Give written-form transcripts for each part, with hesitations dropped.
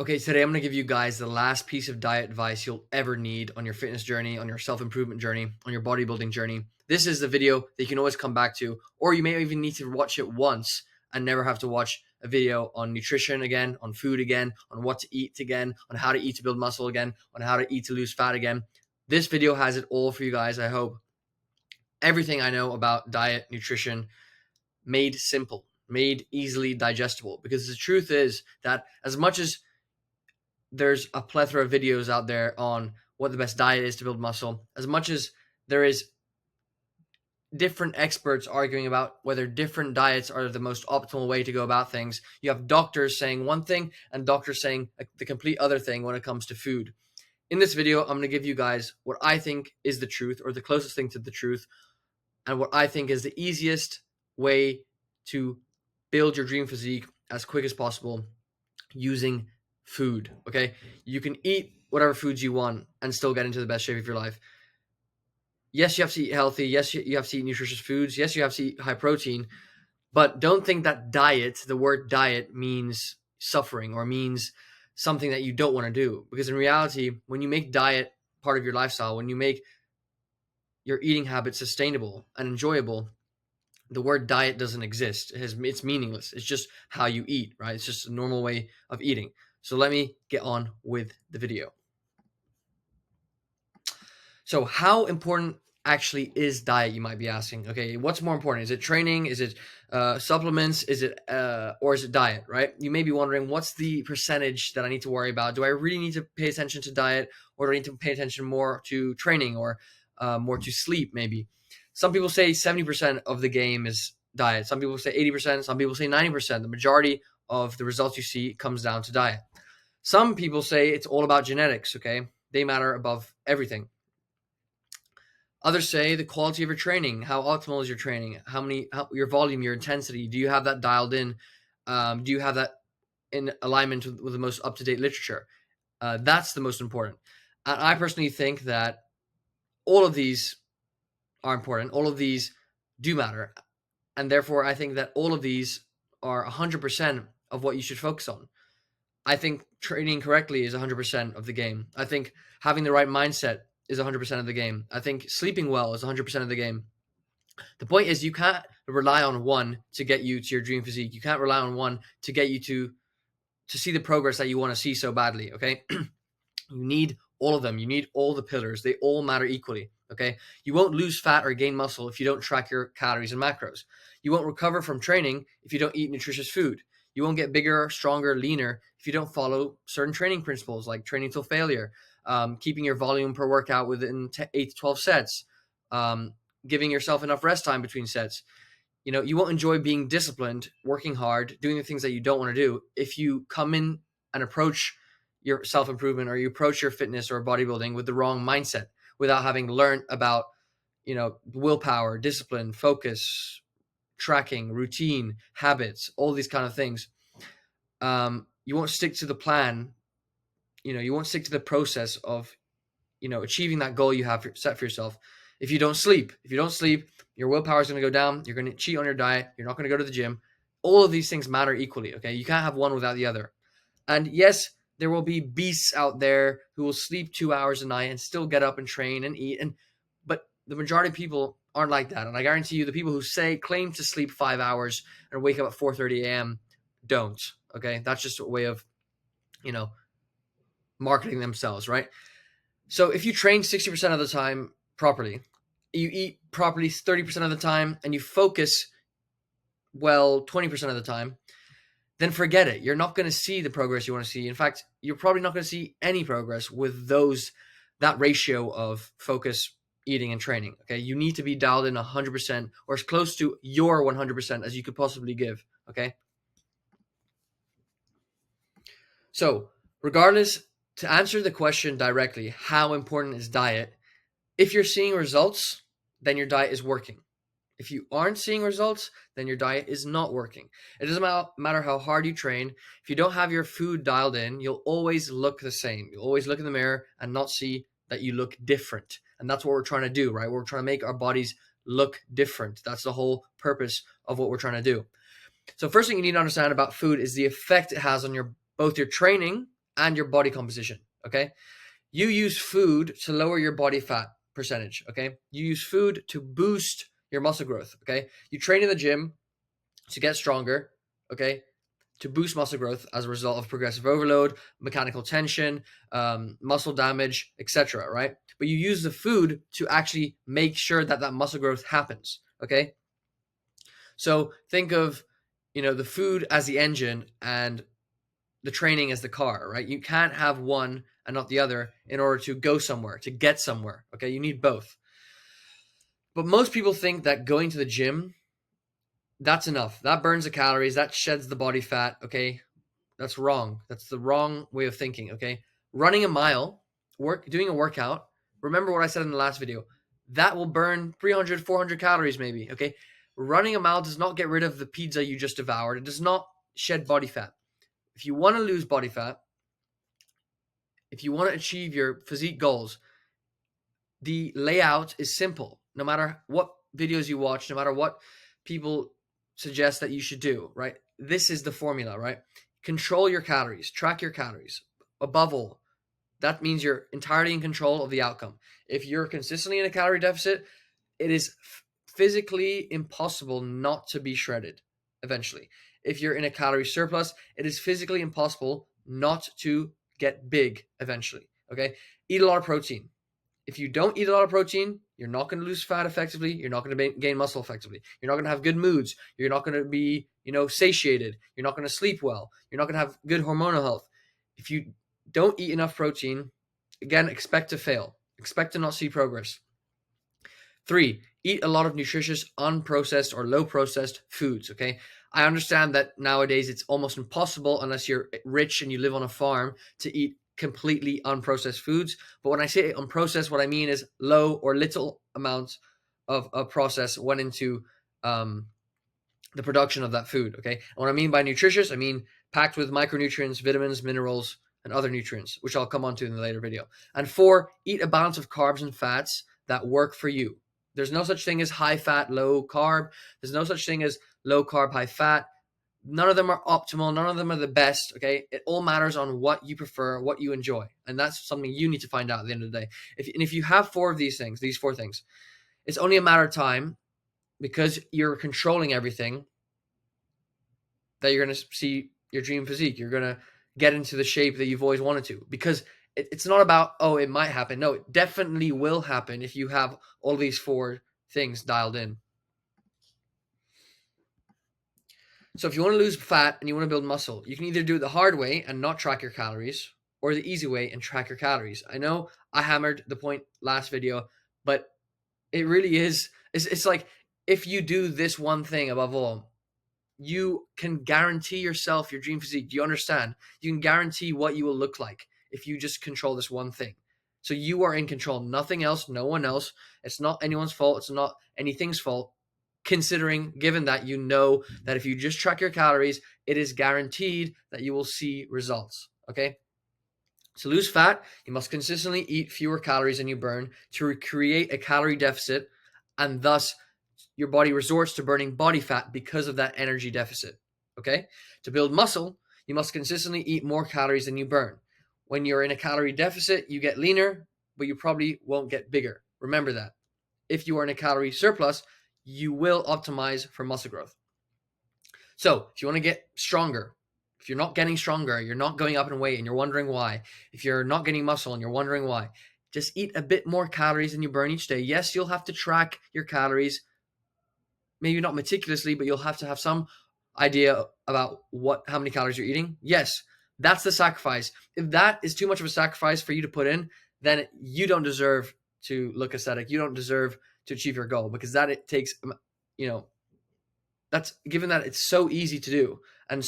Okay, today I'm going to give you guys the last piece of diet advice you'll ever need on your fitness journey, on your self-improvement journey, on your bodybuilding journey. This is the video that you can always come back to, or you may even need to watch it once and never have to watch a video on nutrition again, on food again, on what to eat again, on how to eat to build muscle again, on how to eat to lose fat again. This video has it all for you guys, I hope. Everything I know about diet, nutrition, made simple, made easily digestible. Because the truth is that as much as there's a plethora of videos out there on what the best diet is to build muscle, as much as there is different experts arguing about whether different diets are the most optimal way to go about things. You have doctors saying one thing and doctors saying the complete other thing when it comes to food. In this video, I'm going to give you guys what I think is the truth, or the closest thing to the truth, and what I think is the easiest way to build your dream physique as quick as possible using food. Okay, you can eat whatever foods you want and still get into the best shape of your life. Yes, you have to eat healthy. Yes, you have to eat nutritious foods. Yes, you have to eat high protein. But don't think that diet, the word diet, means suffering or means something that you don't want to do. Because in reality, when you make diet part of your lifestyle, when you make your eating habits sustainable and enjoyable, the word diet doesn't exist. It's meaningless. It's just how you eat, right? It's just a normal way of eating. So let me get on with the video. So how important actually is diet, you might be asking? Okay, what's more important? Is it training? Is it supplements? Is it or is it diet, right? You may be wondering, what's the percentage that I need to worry about? Do I really need to pay attention to diet, or do I need to pay attention more to training, or more to sleep maybe? Some people say 70% of the game is diet. Some people say 80%. Some people say 90%. The majority of the results you see comes down to diet. Some people say it's all about genetics, okay? They matter above everything. Others say the quality of your training. How optimal is your training? Your volume, your intensity? Do you have that dialed in? Do you have that in alignment with the most up-to-date literature? That's the most important. And I personally think that all of these are important. All of these do matter. And therefore, I think that all of these are 100% of what you should focus on. I think training correctly is 100% of the game. I think having the right mindset is 100% of the game. I think sleeping well is 100% of the game. The point is, you can't rely on one to get you to your dream physique. You can't rely on one to get you to see the progress that you want to see so badly, okay? You need all of them. You need all the pillars. They all matter equally, okay? You won't lose fat or gain muscle if you don't track your calories and macros. You won't recover from training if you don't eat nutritious food. You won't get bigger, stronger, leaner if you don't follow certain training principles, like training till failure, keeping your volume per workout within 8 to 12 sets, giving yourself enough rest time between sets. You know, you won't enjoy being disciplined, working hard, doing the things that you don't want to do if you come in and approach your self-improvement, or you approach your fitness or bodybuilding with the wrong mindset, without having learned about, willpower, discipline, focus, tracking, routine, habits, all these kind of things. You won't stick to the plan. You won't stick to the process of, achieving that goal you have set for yourself. If you don't sleep, your willpower is going to go down. You're going to cheat on your diet. You're not going to go to the gym. All of these things matter equally. Okay. You can't have one without the other. And yes, there will be beasts out there who will sleep 2 hours a night and still get up and train and eat. But the majority of people aren't like that. And I guarantee you, the people who claim to sleep 5 hours and wake up at 4:30 a.m. don't. Okay. That's just a way of, marketing themselves, right? So if you train 60% of the time properly, you eat properly 30% of the time, and you focus well 20% of the time, then forget it. You're not going to see the progress you want to see. In fact, you're probably not going to see any progress with that ratio of focus, eating, and training. Okay, you need to be dialed in 100%, or as close to your 100% as you could possibly give. Okay. So, regardless, to answer the question directly, how important is diet? If you're seeing results, then your diet is working. If you aren't seeing results, then your diet is not working. It doesn't matter how hard you train. If you don't have your food dialed in, you'll always look the same. You'll always look in the mirror and not see that you look different. And that's what we're trying to do, right? We're trying to make our bodies look different. That's the whole purpose of what we're trying to do. So first thing you need to understand about food is the effect it has on both your training and your body composition. Okay, you use food to lower your body fat percentage. Okay, you use food to boost your muscle growth. Okay, you train in the gym to get stronger. Okay, to boost muscle growth as a result of progressive overload, mechanical tension, muscle damage, etc. Right? But you use the food to actually make sure that that muscle growth happens. Okay, so think of the food as the engine and the training as the car. Right? You can't have one and not the other in order to go somewhere, to get somewhere. Okay, you need both. But most people think that going to the gym, that's enough. That burns the calories, that sheds the body fat. Okay, that's wrong. That's the wrong way of thinking. Okay, running a mile, doing a workout. Remember what I said in the last video. That will burn 300, 400 calories, maybe. Okay, running a mile does not get rid of the pizza you just devoured. It does not shed body fat. If you want to lose body fat, if you want to achieve your physique goals, the layout is simple. No matter what videos you watch, no matter what people suggest that you should do, right? This is the formula, right? Control your calories, track your calories. Above all, that means you're entirely in control of the outcome. If you're consistently in a calorie deficit, it is physically impossible not to be shredded eventually. If you're in a calorie surplus, it is physically impossible not to get big eventually. Okay? Eat a lot of protein. If you don't eat a lot of protein, you're not going to lose fat effectively. You're not going to gain muscle effectively. You're not going to have good moods. You're not going to be, satiated. You're not going to sleep well. You're not going to have good hormonal health. If you don't eat enough protein, again, expect to fail. Expect to not see progress. 3, eat a lot of nutritious, unprocessed or low processed foods. Okay. I understand that nowadays it's almost impossible unless you're rich and you live on a farm to eat completely unprocessed foods. But when I say unprocessed, what I mean is low or little amounts of process went into the production of that food. Okay. And what I mean by nutritious, I mean packed with micronutrients, vitamins, minerals, and other nutrients, which I'll come on to in the later video. And 4, eat a balance of carbs and fats that work for you. There's no such thing as high fat, low carb. There's no such thing as low carb, high fat. None of them are optimal. None of them are the best. Okay. It all matters on what you prefer, what you enjoy. And that's something you need to find out at the end of the day. If you have 4 of these 4 things, it's only a matter of time, because you're controlling everything, that you're going to see your dream physique. You're going to get into the shape that you've always wanted to, because it's not about, oh, it might happen. No, it definitely will happen if you have all these 4 things dialed in. So if you want to lose fat and you want to build muscle, you can either do it the hard way and not track your calories, or the easy way and track your calories. I know I hammered the point last video, but it really is. It's like, if you do this one thing above all, you can guarantee yourself your dream physique. Do you understand? You can guarantee what you will look like if you just control this one thing. So you are in control, nothing else, no one else. It's not anyone's fault. It's not anything's fault. Given that you know that if you just track your calories, it is guaranteed that you will see results. Okay. To lose fat, you must consistently eat fewer calories than you burn to create a calorie deficit, and thus your body resorts to burning body fat because of that energy deficit. Okay? To build muscle, you must consistently eat more calories than you burn. When you're in a calorie deficit, you get leaner, but you probably won't get bigger. Remember that. If you are in a calorie surplus, you will optimize for muscle growth. So, if you want to get stronger, if you're not getting stronger, you're not going up in weight and you're wondering why, if you're not getting muscle and you're wondering why, just eat a bit more calories than you burn each day. Yes, you'll have to track your calories, maybe not meticulously, but you'll have to have some idea about how many calories you're eating. Yes, that's the sacrifice. If that is too much of a sacrifice for you to put in, then you don't deserve to look aesthetic. You don't deserve to achieve your goal, because that it takes, that's given that it's so easy to do, and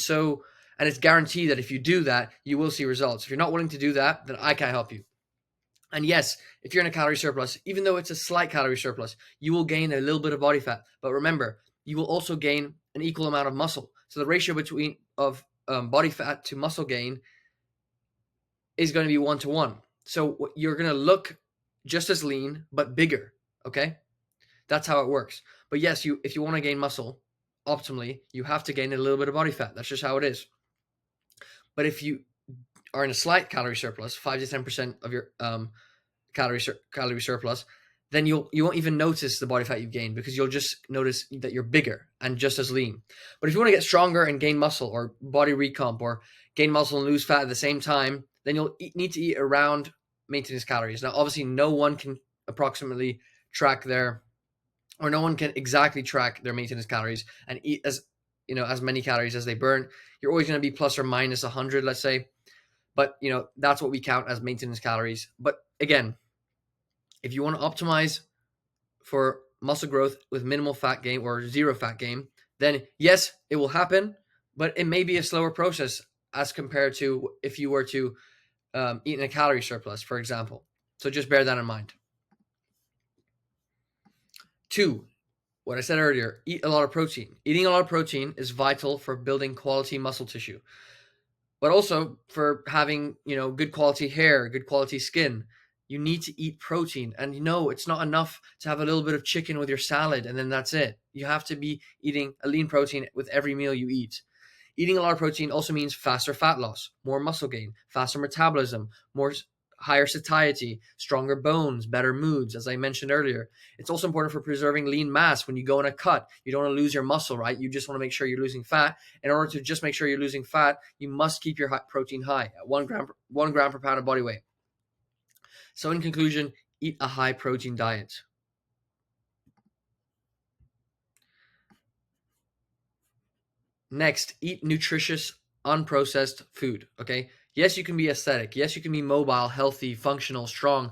it's guaranteed that if you do that, you will see results. If you're not willing to do that, then I can't help you. And yes, if you're in a calorie surplus, even though it's a slight calorie surplus, you will gain a little bit of body fat. But remember, you will also gain an equal amount of muscle. So the ratio between body fat to muscle gain is going to be 1-to-1. So you're going to look just as lean, but bigger. Okay, that's how it works. But yes, if you want to gain muscle optimally, you have to gain a little bit of body fat. That's just how it is. But if you are in a slight calorie surplus, 5 to 10% of your calorie surplus, then you won't even notice the body fat you've gained, because you'll just notice that you're bigger and just as lean. But if you want to get stronger and gain muscle, or body recomp, or gain muscle and lose fat at the same time, then you'll need to eat around maintenance calories. Now, obviously, no one can approximately track their, or no one can exactly track their maintenance calories and eat as many calories as they burn. You're always going to be plus or minus 100, let's say. But that's what we count as maintenance calories. But again, if you want to optimize for muscle growth with minimal fat gain or zero fat gain, then yes, it will happen, but it may be a slower process as compared to if you were to eat in a calorie surplus, for example. So just bear that in mind. 2, what I said earlier, eat a lot of protein. Eating a lot of protein is vital for building quality muscle tissue, but also for having, good quality hair, good quality skin. You need to eat protein. And it's not enough to have a little bit of chicken with your salad and then that's it. You have to be eating a lean protein with every meal you eat. Eating a lot of protein also means faster fat loss, more muscle gain, faster metabolism, higher satiety, stronger bones, better moods, as I mentioned earlier. It's also important for preserving lean mass. When you go in a cut, you don't want to lose your muscle, right? You just want to make sure you're losing fat. In order to just make sure you're losing fat, you must keep your protein high at 1 gram per pound of body weight. So in conclusion, eat a high protein diet. Next, eat nutritious, unprocessed food. Okay. Yes, you can be aesthetic. Yes, you can be mobile, healthy, functional, strong,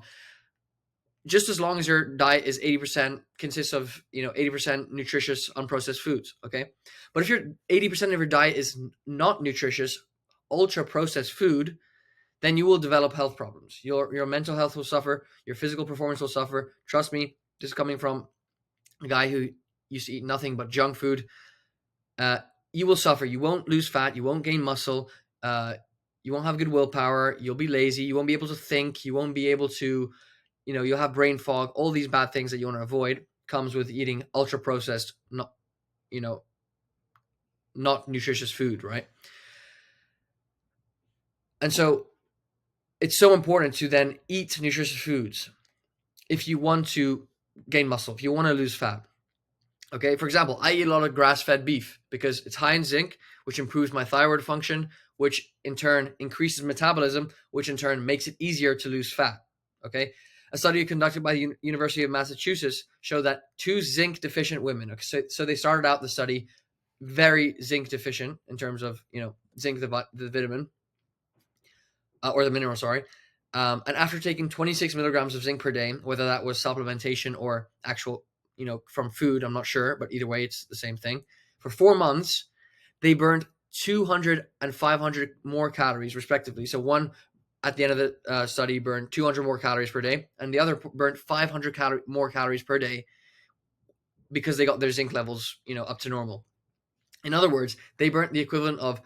just as long as your diet is 80% consists of 80% nutritious, unprocessed foods. Okay. But if your 80% of your diet is not nutritious, ultra processed food, then you will develop health problems. Your mental health will suffer, your physical performance will suffer. Trust me, this is coming from a guy who used to eat nothing but junk food. You will suffer. You won't lose fat. You won't gain muscle. You won't have good willpower. You'll be lazy. You won't be able to think. You won't be able to, you'll have brain fog. All these bad things that you want to avoid comes with eating ultra processed, not nutritious food, right? And so it's so important to then eat nutritious foods if you want to gain muscle, if you want to lose fat. Okay, for example, I eat a lot of grass-fed beef because it's high in zinc, which improves my thyroid function, which in turn increases metabolism, which in turn makes it easier to lose fat. Okay, a study conducted by the University of Massachusetts showed that 2 zinc-deficient women. Okay, so they started out the study very zinc deficient in terms of zinc, the vitamin, or the mineral, sorry. And after taking 26 milligrams of zinc per day, whether that was supplementation or actual, from food, I'm not sure, but either way, it's the same thing. For 4 months, they burned 200 and 500 more calories, respectively. So one at the end of the study burned 200 more calories per day, and the other burned 500 more calories per day because they got their zinc levels, up to normal. In other words, they burnt the equivalent of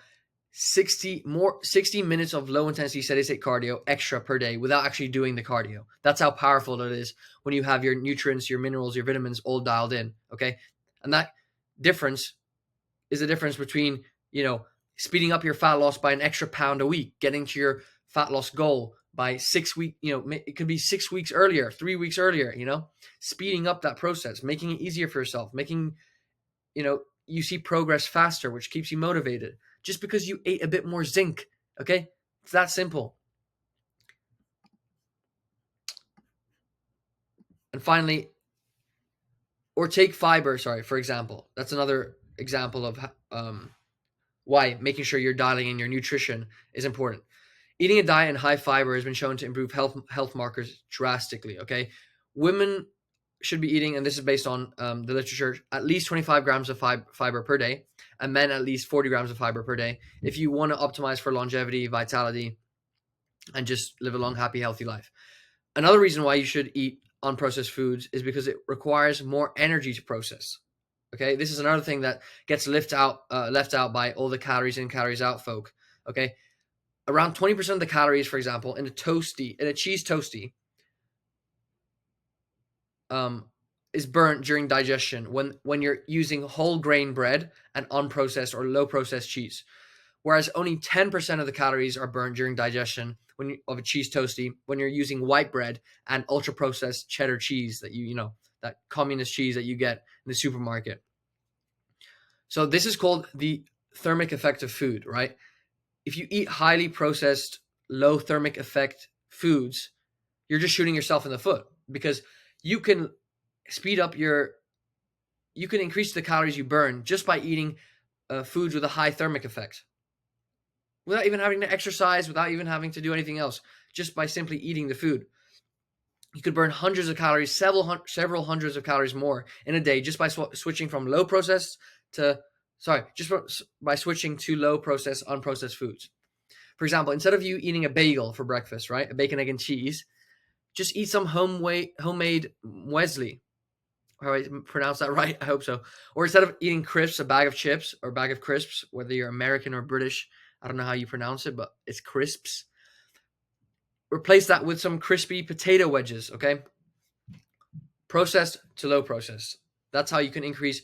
60 minutes of low intensity steady state cardio extra per day without actually doing the cardio. That's how powerful it is when you have your nutrients, your minerals, your vitamins all dialed in. Okay. And that difference is the difference between, speeding up your fat loss by an extra pound a week, getting to your fat loss goal by 6 weeks, it could be 6 weeks earlier, 3 weeks earlier, speeding up that process, making it easier for yourself, making, you see progress faster, which keeps you motivated just because you ate a bit more zinc. Okay. It's that simple. And finally, or take fiber, sorry, for example. That's another example of why making sure you're dialing in your nutrition is important. Eating a diet in high fiber has been shown to improve health markers drastically. Okay. Women should be eating, and this is based on the literature, at least 25 grams of fiber per day, and men at least 40 grams of fiber per day if you want to optimize for longevity, vitality, and just live a long, happy, healthy life. Another reason why you should eat unprocessed foods is because it requires more energy to process. Okay, this is another thing that gets left out by all the calories in, calories out folk. Okay, around 20% of the calories, for example, in a cheese toastie, is burnt during digestion when you're using whole grain bread and unprocessed or low processed cheese. whereas only 10% of the calories are burned during digestion of a cheese toasty when you're using white bread and ultra processed cheddar cheese that that communist cheese that you get in the supermarket. So this is called the thermic effect of food, right? If you eat highly processed, low thermic effect foods, you're just shooting yourself in the foot, because you can speed up your you can increase the calories you burn just by eating foods with a high thermic effect without even having to exercise, without even having to do anything else, just by simply eating the food. You could burn hundreds of calories, several hundreds of calories more in a day just by switching from low processed to, by switching to low processed, unprocessed foods. For example, instead of you eating a bagel for breakfast, right, a bacon, egg, and cheese, just eat some homemade muesli. How I pronounce that right? I hope so. Or instead of eating crisps, a bag of chips or a bag of crisps, whether you're American or British, I don't know how you pronounce it, but it's crisps. Replace that with some crispy potato wedges, okay? Processed to low processed. That's how you can increase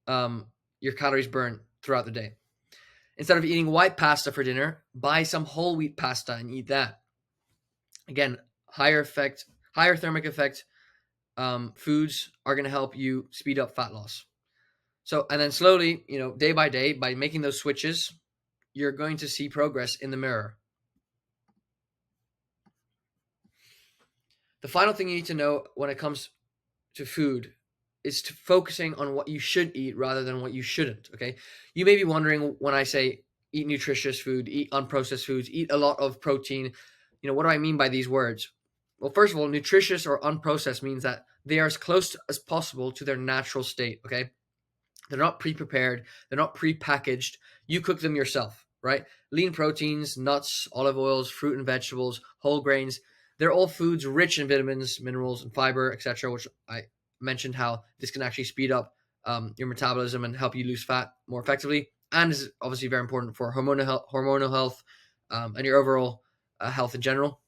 your calories burned throughout the day. Instead of eating white pasta for dinner, buy some whole wheat pasta and eat that. Again, higher thermic effect foods are going to help you speed up fat loss. So, and then slowly, day by day, by making those switches, you're going to see progress in the mirror. The final thing you need to know when it comes to food is to focusing on what you should eat rather than what you shouldn't. Okay. You may be wondering, when I say eat nutritious food, eat unprocessed foods, eat a lot of protein, what do I mean by these words? Well, first of all, nutritious or unprocessed means that they are as close as possible to their natural state. Okay. They're not pre-prepared. They're not pre-packaged. You cook them yourself, right? Lean proteins, nuts, olive oils, fruit and vegetables, whole grains. They're all foods rich in vitamins, minerals, and fiber, etc., which I mentioned how this can actually speed up your metabolism and help you lose fat more effectively, and is obviously very important for hormonal health and your overall health in general.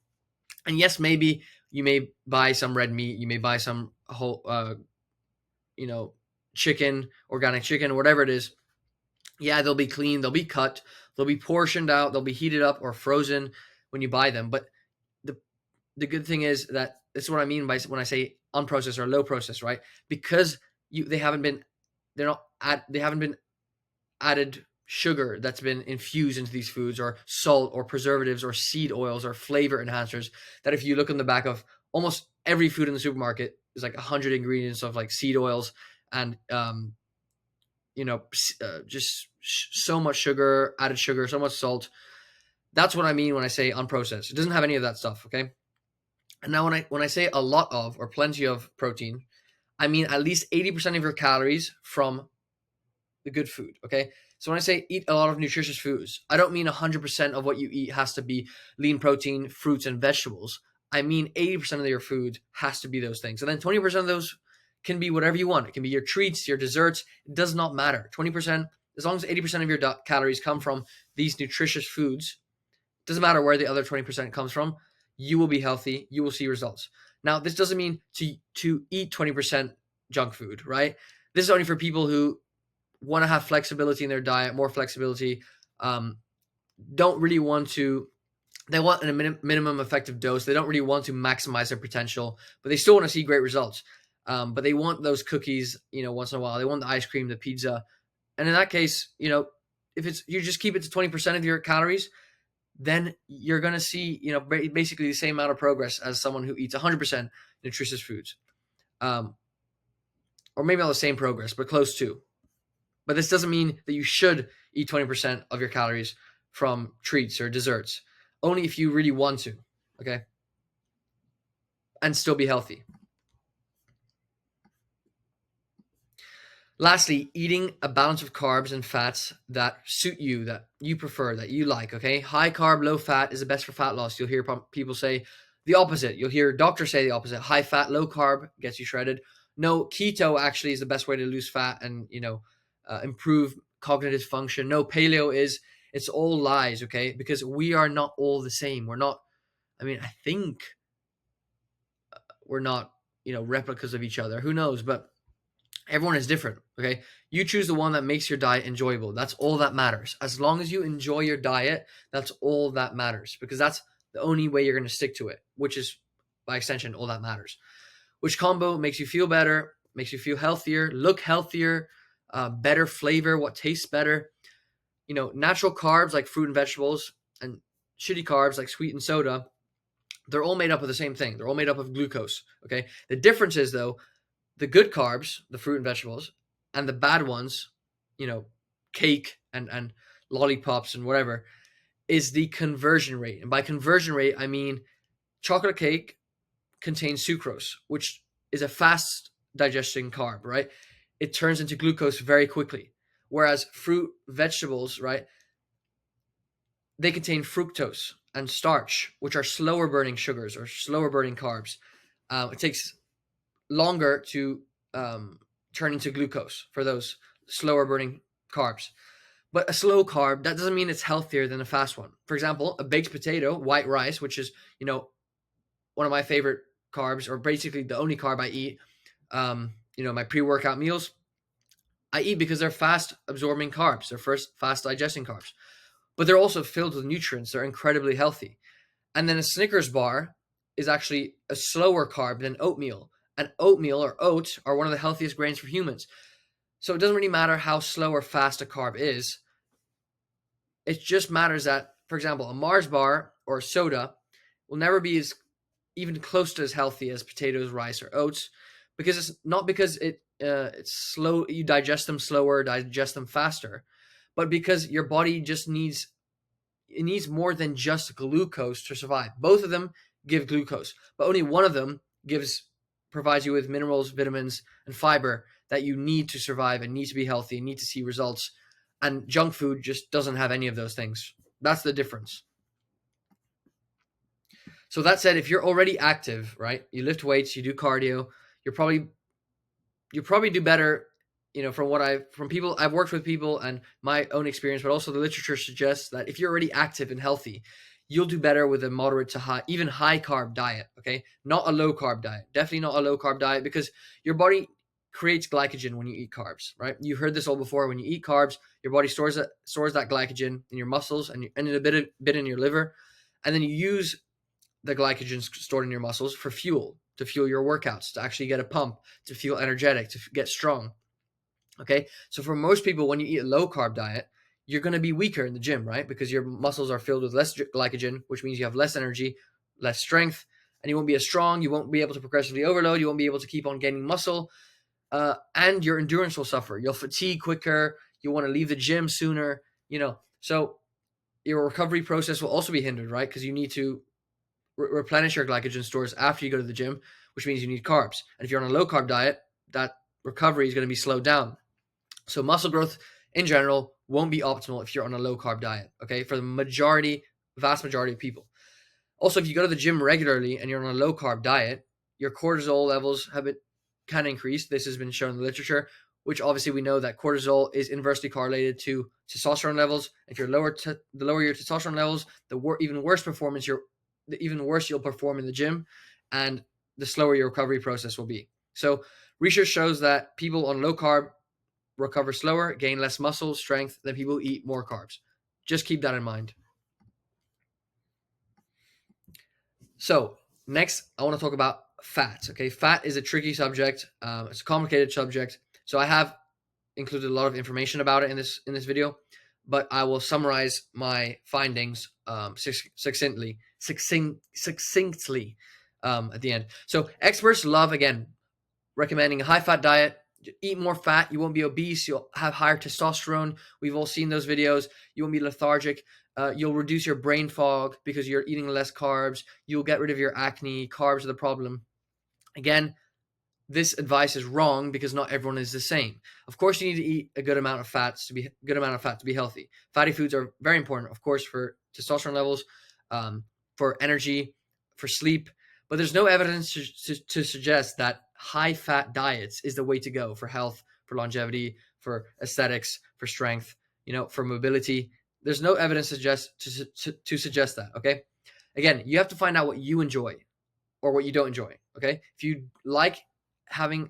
And yes, maybe you may buy some red meat. You may buy some whole, chicken, organic chicken, whatever it is. Yeah, they'll be clean, they'll be cut, they'll be portioned out, they'll be heated up or frozen when you buy them. But the the good thing is that this is what I mean by when I say unprocessed or low processed, right? Because they haven't been they haven't been added sugar that's been infused into these foods, or salt or preservatives or seed oils or flavor enhancers, that if you look on the back of almost every food in the supermarket, there's like 100 ingredients of like seed oils and just so much sugar, added sugar, so much salt. That's what I mean when I say unprocessed. It doesn't have any of that stuff, okay? And now when I say a lot of or plenty of protein, I mean at least 80% of your calories from the good food, okay? So when I say eat a lot of nutritious foods, I don't mean 100% of what you eat has to be lean protein, fruits, and vegetables. I mean 80% of your food has to be those things. And then 20% of those can be whatever you want. It can be your treats, your desserts. It does not matter. 20%, as long as 80% of your calories come from these nutritious foods, doesn't matter where the other 20% comes from, you will be healthy. You will see results. Now, this doesn't mean to eat 20% junk food, right? This is only for people who want to have flexibility in their diet, more flexibility, don't really want to, they want a minimum effective dose. They don't really want to maximize their potential, but they still want to see great results. But they want those cookies, once in a while. They want the ice cream, the pizza. And in that case, if you just keep it to 20% of your calories, then you're going to see, basically the same amount of progress as someone who eats 100% nutritious foods. Or maybe not the same progress, but close to. But this doesn't mean that you should eat 20% of your calories from treats or desserts. Only if you really want to, okay? And still be healthy. Lastly, eating a balance of carbs and fats that suit you, that you prefer, that you like, okay? High carb, low fat is the best for fat loss. You'll hear people say the opposite. You'll hear doctors say the opposite. High fat, low carb gets you shredded. No, keto actually is the best way to lose fat and, improve cognitive function. No, paleo is. It's all lies, okay? Because we are not all the same. We're not, I think we're not, replicas of each other. Who knows? But Everyone is different. Okay. You choose the one that makes your diet enjoyable. That's all that matters. As long as you enjoy your diet, that's all that matters, because that's the only way you're going to stick to it, which is by extension all that matters. Which combo makes you feel better, makes you feel healthier, look healthier, better flavor, what tastes better. Natural carbs like fruit and vegetables, and shitty carbs like sweet and soda, they're all made up of the same thing. They're all made up of glucose. Okay. The difference is, though, the good carbs, the fruit and vegetables, and the bad ones, cake and lollipops and whatever, is the conversion rate. And by conversion rate, I mean chocolate cake contains sucrose, which is a fast digesting carb, right? It turns into glucose very quickly. Whereas fruit, vegetables, right, they contain fructose and starch, which are slower burning sugars or slower burning carbs. It takes longer to turn into glucose for those slower burning carbs. But a slow carb, that doesn't mean it's healthier than a fast one. For example, a baked potato, white rice, which is, one of my favorite carbs, or basically the only carb I eat, my pre-workout meals, I eat because they're fast absorbing carbs. They're first fast digesting carbs, but they're also filled with nutrients. They're incredibly healthy. And then a Snickers bar is actually a slower carb than oatmeal. And oatmeal or oats are one of the healthiest grains for humans. So it doesn't really matter how slow or fast a carb is. It just matters that, for example, a Mars bar or a soda will never be as even close to as healthy as potatoes, rice, or oats, because it's not because it's slow. You digest them slower, digest them faster, but because your body just needs more than just glucose to survive. Both of them give glucose, but only one of them provides you with minerals, vitamins, and fiber that you need to survive and need to be healthy and need to see results. And junk food just doesn't have any of those things. That's the difference. So that said, if you're already active, right, you lift weights, you do cardio, you probably do better. From people I've worked with, people and my own experience, but also the literature suggests that if you're already active and healthy, you'll do better with a moderate to high, even high carb diet. Okay, not a low carb diet. Definitely not a low carb diet, because your body creates glycogen when you eat carbs. Right? You've heard this all before. When you eat carbs, your body stores that glycogen in your muscles and in a bit in your liver, and then you use the glycogen stored in your muscles for fuel, to fuel your workouts, to actually get a pump, to feel energetic, to get strong. Okay, so for most people, when you eat a low carb diet, you're going to be weaker in the gym, right? Because your muscles are filled with less glycogen, which means you have less energy, less strength, and you won't be as strong. You won't be able to progressively overload. You won't be able to keep on gaining muscle, and your endurance will suffer. You'll fatigue quicker. You want to leave the gym sooner. So your recovery process will also be hindered, right? Because you need to replenish your glycogen stores after you go to the gym, which means you need carbs. And if you're on a low carb diet, that recovery is going to be slowed down. So muscle growth in general won't be optimal if you're on a low carb diet, okay, for the vast majority of people. Also, if you go to the gym regularly and you're on a low carb diet, your cortisol levels can increase. This has been shown in the literature, which obviously we know that cortisol is inversely correlated to testosterone levels. If you're the lower your testosterone levels, even worse you'll perform in the gym, and the slower your recovery process will be. So research shows that people on low carb recover slower, gain less muscle strength than people who eat more carbs. Just keep that in mind. So next, I want to talk about fat. Okay, fat is a tricky subject. It's a complicated subject. So I have included a lot of information about it in this video, but I will summarize my findings succinctly at the end. So experts love, again, recommending a high-fat diet. Eat more fat. You won't be obese. You'll have higher testosterone. We've all seen those videos. You won't be lethargic. You'll reduce your brain fog because you're eating less carbs. You'll get rid of your acne. Carbs are the problem. Again, this advice is wrong because not everyone is the same. Of course, you need to eat a good amount of fat to be healthy. Fatty foods are very important, of course, for testosterone levels, for energy, for sleep. But there's no evidence to suggest that high-fat diets is the way to go for health, for longevity, for aesthetics, for strength, for mobility. There's no evidence to suggest that, okay? Again, you have to find out what you enjoy or what you don't enjoy, okay? If you like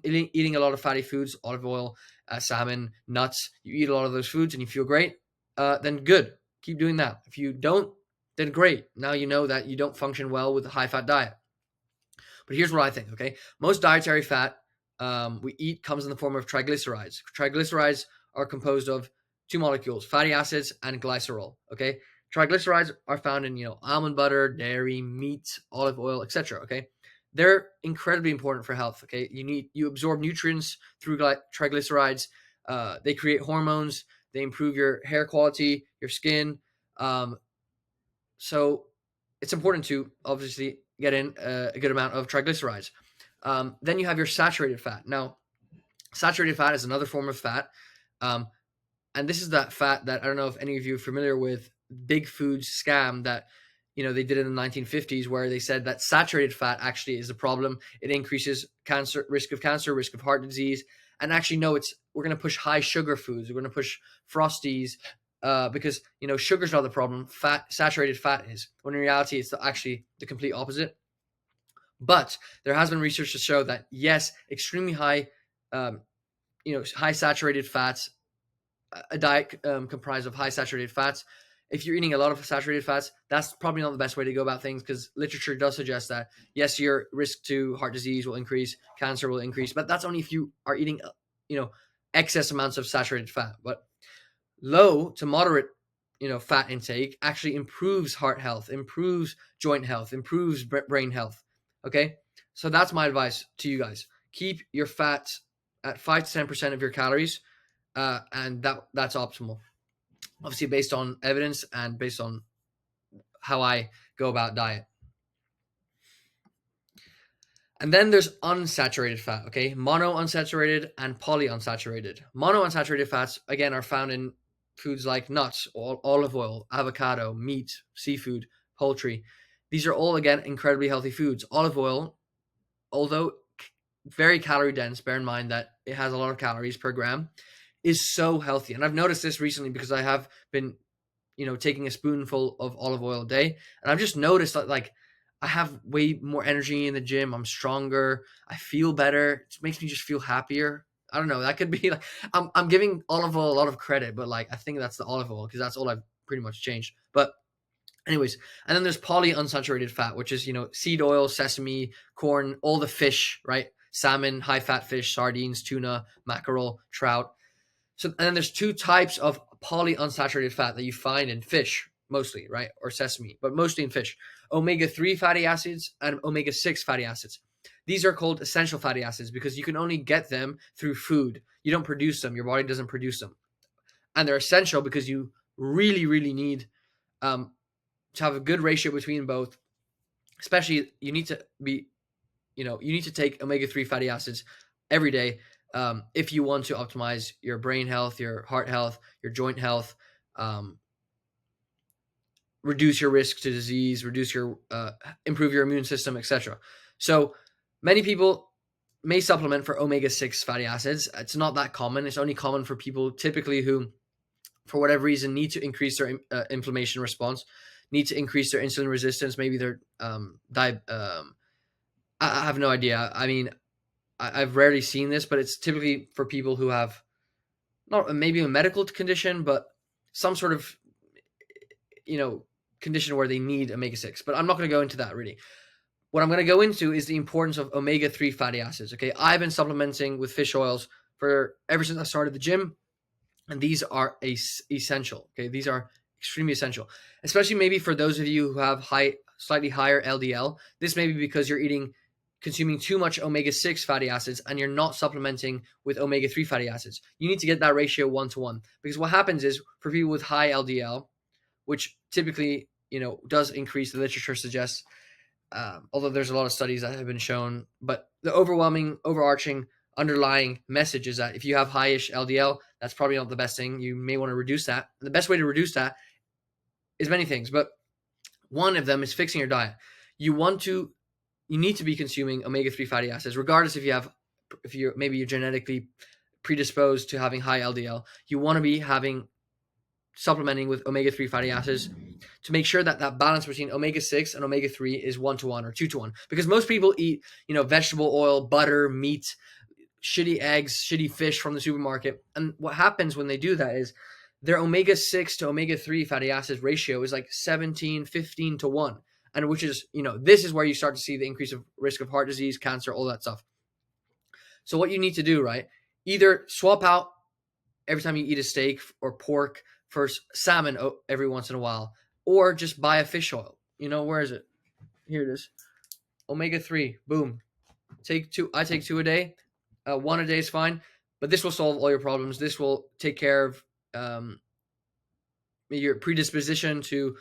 eating a lot of fatty foods, olive oil, salmon, nuts, you eat a lot of those foods and you feel great, then good. Keep doing that. If you don't, then great. Now you know that you don't function well with a high fat diet. But here's what I think, okay? Most dietary fat we eat comes in the form of triglycerides. Triglycerides are composed of two molecules, fatty acids and glycerol, okay? Triglycerides are found in, almond butter, dairy, meat, olive oil, etc., okay? They're incredibly important for health, okay? You absorb nutrients through triglycerides. They create hormones. They improve your hair quality, your skin. So it's important to obviously get in a good amount of triglycerides. Then you have your saturated fat. Now, saturated fat is another form of fat. Um, and this is that fat that I don't know if any of you are familiar with Big Food's scam that they did in the 1950s, where they said that saturated fat actually is a problem. It increases risk of cancer, risk of heart disease. And actually, no, we're going to push high sugar foods. We're going to push Frosties, because sugar's not the problem. Saturated fat is. When in reality, it's actually the complete opposite. But there has been research to show that yes, extremely high, high saturated fats, a diet comprised of high saturated fats. If you're eating a lot of saturated fats, that's probably not the best way to go about things, because literature does suggest that yes, your risk to heart disease will increase, cancer will increase, but that's only if you are eating, excess amounts of saturated fat. But low to moderate, fat intake actually improves heart health, improves joint health, improves brain health. Okay, so that's my advice to you guys. Keep your fats at 5 to 10% of your calories, and that's optimal. Obviously, based on evidence and based on how I go about diet. And then there's unsaturated fat, okay? Monounsaturated and polyunsaturated. Monounsaturated fats, again, are found in foods like nuts, olive oil, avocado, meat, seafood, poultry. These are all, again, incredibly healthy foods. Olive oil, although very calorie dense, bear in mind that it has a lot of calories per gram, is so healthy. And I've noticed this recently because I have been, taking a spoonful of olive oil a day. And I've just noticed that, like, I have way more energy in the gym. I'm stronger. I feel better. It makes me just feel happier. I don't know. That could be like, I'm giving olive oil a lot of credit, but like, I think that's the olive oil because that's all I've pretty much changed. But anyways, and then there's polyunsaturated fat, which is, seed oil, sesame, corn, all the fish, right? Salmon, high fat fish, sardines, tuna, mackerel, trout. So, and then there's two types of polyunsaturated fat that you find in fish, mostly, right? Or sesame, but mostly in fish. Omega-3 fatty acids and omega-6 fatty acids. These are called essential fatty acids because you can only get them through food. You don't produce them. Your body doesn't produce them. And they're essential because you really, really need to have a good ratio between both. Especially, you need to take omega-3 fatty acids every day, if you want to optimize your brain health, your heart health, your joint health, reduce your risk to disease, improve your immune system, etc. So many people may supplement for omega-6 fatty acids. It's not that common. It's only common for people typically who, for whatever reason, need to increase their inflammation response, need to increase their insulin resistance. Maybe they're I have no idea. I mean, I've rarely seen this, but it's typically for people who have not maybe a medical condition, but some sort of, condition where they need omega-6. But I'm not going to go into that really. What I'm going to go into is the importance of omega-3 fatty acids. Okay, I've been supplementing with fish oils ever since I started the gym, and these are essential. Okay, these are extremely essential, especially maybe for those of you who have slightly higher LDL. This may be because you're consuming too much omega-6 fatty acids and you're not supplementing with omega-3 fatty acids. You need to get that ratio 1-to-1, because what happens is for people with high LDL, which typically, does increase, the literature suggests, although there's a lot of studies that have been shown, but the overarching underlying message is that if you have high-ish LDL, that's probably not the best thing. You may want to reduce that. And the best way to reduce that is many things, but one of them is fixing your diet. You need to be consuming omega-3 fatty acids, regardless if you're genetically predisposed to having high LDL. You want to be having supplementing with omega-3 fatty acids to make sure that that balance between omega-6 and omega-3 is 1-to-1 or 2-to-1. Because most people eat, vegetable oil, butter, meat, shitty eggs, shitty fish from the supermarket. And what happens when they do that is their omega-6 to omega-3 fatty acids ratio is like 17, 15 to 1. And which is, this is where you start to see the increase of risk of heart disease, cancer, all that stuff. So what you need to do, right? Either swap out every time you eat a steak or pork for salmon every once in a while, or just buy a fish oil. Where is it? Here it is. Omega-3, boom. Take two. I take 2 a day. 1 a day is fine, but this will solve all your problems. This will take care of your predisposition to,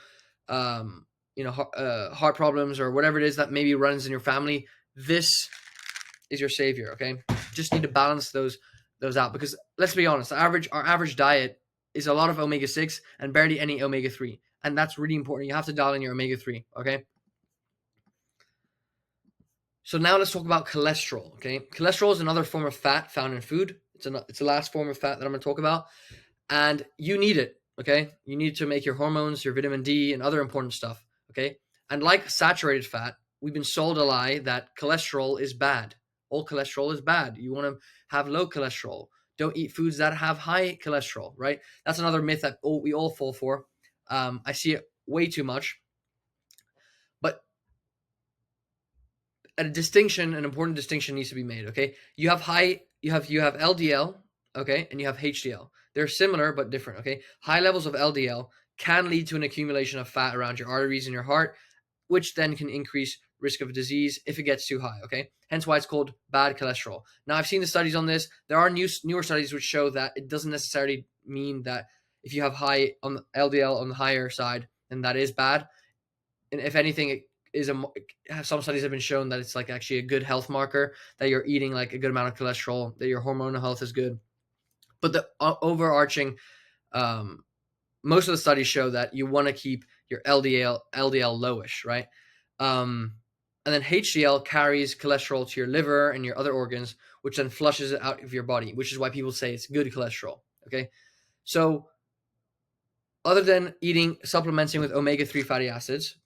heart problems or whatever it is that maybe runs in your family. This is your savior. Okay, just need to balance those out, because let's be honest, our average diet is a lot of omega-6 and barely any omega-3, and that's really important. You have to dial in your omega-3. Okay. So now let's talk about cholesterol. Okay, cholesterol is another form of fat found in food. It's the last form of fat that I'm going to talk about, and you need it. Okay, you need to make your hormones, your vitamin D, and other important stuff. Okay, and like saturated fat, we've been sold a lie that cholesterol is bad. All cholesterol is bad. You want to have low cholesterol. Don't eat foods that have high cholesterol. Right? That's another myth that we all fall for. I see it way too much. But an important distinction needs to be made. Okay, you have LDL, okay, and you have HDL. They're similar but different. Okay, high levels of LDL can lead to an accumulation of fat around your arteries and your heart, which then can increase risk of disease if it gets too high. Okay, hence why it's called bad cholesterol. Now, I've seen the studies on this. There are newer studies which show that it doesn't necessarily mean that if you have high on the LDL on the higher side, then that is bad. And if anything, it is some studies have been shown that it's like actually a good health marker, that you're eating like a good amount of cholesterol, that your hormonal health is good. But the overarching, most of the studies show that you want to keep your LDL lowish, right? And then HDL carries cholesterol to your liver and your other organs, which then flushes it out of your body, which is why people say it's good cholesterol. Okay, so other than supplementing with omega-3 fatty acids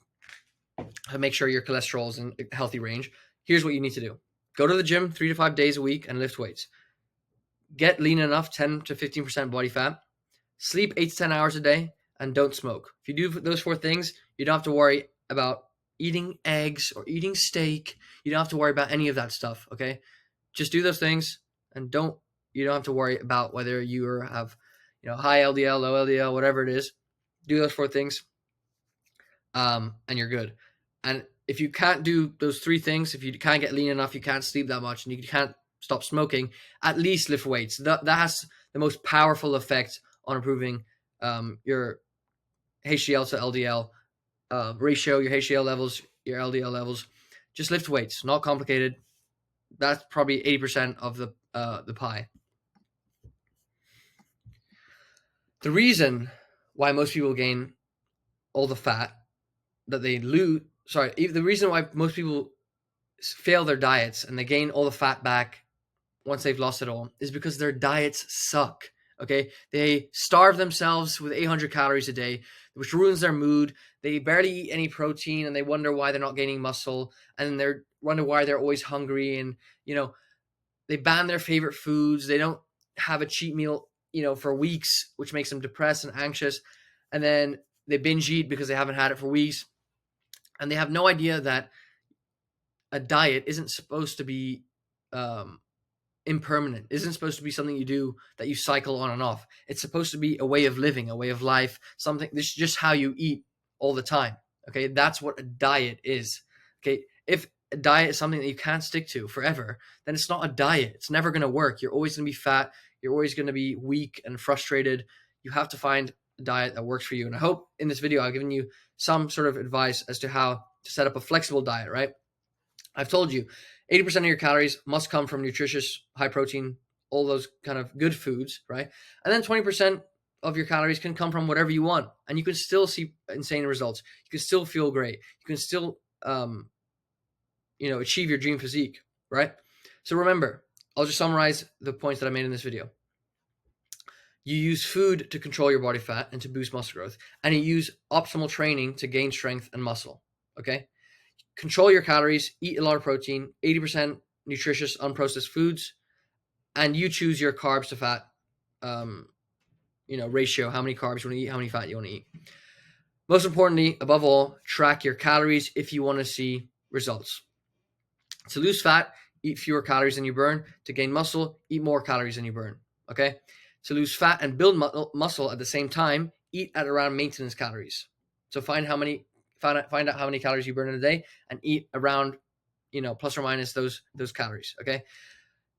to make sure your cholesterol is in a healthy range, here's what you need to do. Go to the gym 3 to 5 days a week and lift weights. Get lean enough, 10 to 15% body fat. Sleep 8 to 10 hours a day, and don't smoke. If you do those 4 things, you don't have to worry about eating eggs or eating steak. You don't have to worry about any of that stuff, okay? Just do those things, and you don't have to worry about whether you have, high LDL, low LDL, whatever it is. Do those 4 things, and you're good. And if you can't do those 3 things, if you can't get lean enough, you can't sleep that much, and you can't stop smoking, at least lift weights. That has the most powerful effect on improving your HDL to LDL ratio, your HDL levels, your LDL levels. Just lift weights, not complicated. That's probably 80% of the pie. The reason why most people gain all the fat that they lose, the reason why most people fail their diets and they gain all the fat back once they've lost it all is because their diets suck. Okay, they starve themselves with 800 calories a day, which ruins their mood. They barely eat any protein, and they wonder why they're not gaining muscle, and they wonder why they're always hungry. And they ban their favorite foods. They don't have a cheat meal, for weeks, which makes them depressed and anxious. And then they binge eat because they haven't had it for weeks, and they have no idea that a diet isn't supposed to be impermanent. Isn't supposed to be something you do that you cycle on and off. It's supposed to be a way of living, a way of life, something. This is just how you eat all the time. Okay, that's what a diet is. Okay, if a diet is something that you can't stick to forever, then it's not a diet. It's never going to work. You're always going to be fat. You're always going to be weak and frustrated. You have to find a diet that works for you. And I hope in this video I've given you some sort of advice as to how to set up a flexible diet, right? I've told you 80% of your calories must come from nutritious, high protein, all those kind of good foods, right? And then 20% of your calories can come from whatever you want, and you can still see insane results. You can still feel great. You can still, achieve your dream physique, right? So remember, I'll just summarize the points that I made in this video. You use food to control your body fat and to boost muscle growth, and you use optimal training to gain strength and muscle. Okay, control your calories, eat a lot of protein, 80% nutritious unprocessed foods, and you choose your carbs to fat ratio, how many carbs you want to eat, how many fat you want to eat. Most importantly, above all, track your calories if you want to see results. To lose fat, eat fewer calories than you burn. To gain muscle, eat more calories than you burn. Okay? To lose fat and build muscle at the same time, eat at around maintenance calories. So find out how many calories you burn in a day and eat around, plus or minus those calories. Okay?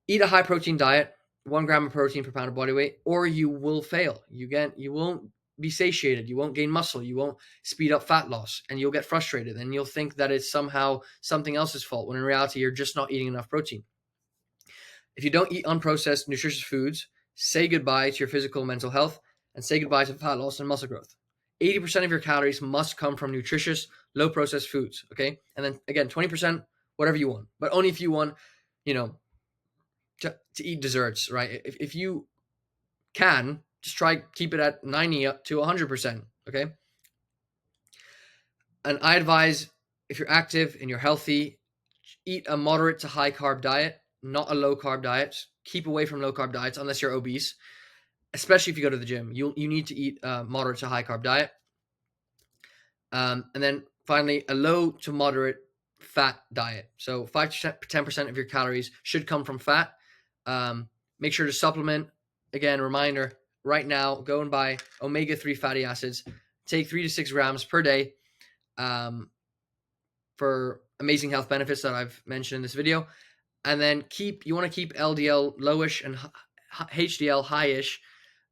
Eat a high protein diet, 1 gram of protein per pound of body weight, or you will fail. You won't be satiated. You won't gain muscle. You won't speed up fat loss, and you'll get frustrated, and you'll think that it's somehow something else's fault, when in reality, you're just not eating enough protein. If you don't eat unprocessed, nutritious foods, say goodbye to your physical and mental health, and say goodbye to fat loss and muscle growth. 80% of your calories must come from nutritious, low processed foods. Okay. And then again, 20%, whatever you want, but only if you want, to eat desserts, right? If you can, just try keep it at 90 up to 100%. Okay. And I advise, if you're active and you're healthy, eat a moderate to high carb diet, not a low carb diet. Keep away from low carb diets unless you're obese, especially if you go to the gym. You need to eat a moderate to high carb diet. And then finally, a low to moderate fat diet. So 5 to 10% of your calories should come from fat. Make sure to supplement. Again, reminder, right now, go and buy omega-3 fatty acids. Take 3 to 6 grams per day for amazing health benefits that I've mentioned in this video. And then you want to keep LDL lowish and HDL highish.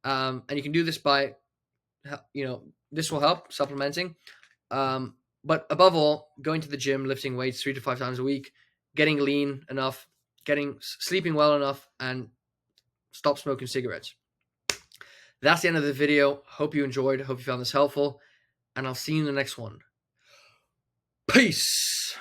And you can do this by, this will help supplementing. But above all, going to the gym, lifting weights 3 to 5 times a week, getting lean enough, sleeping well enough, and stop smoking cigarettes. That's the end of the video. Hope you enjoyed. Hope you found this helpful. And I'll see you in the next one. Peace.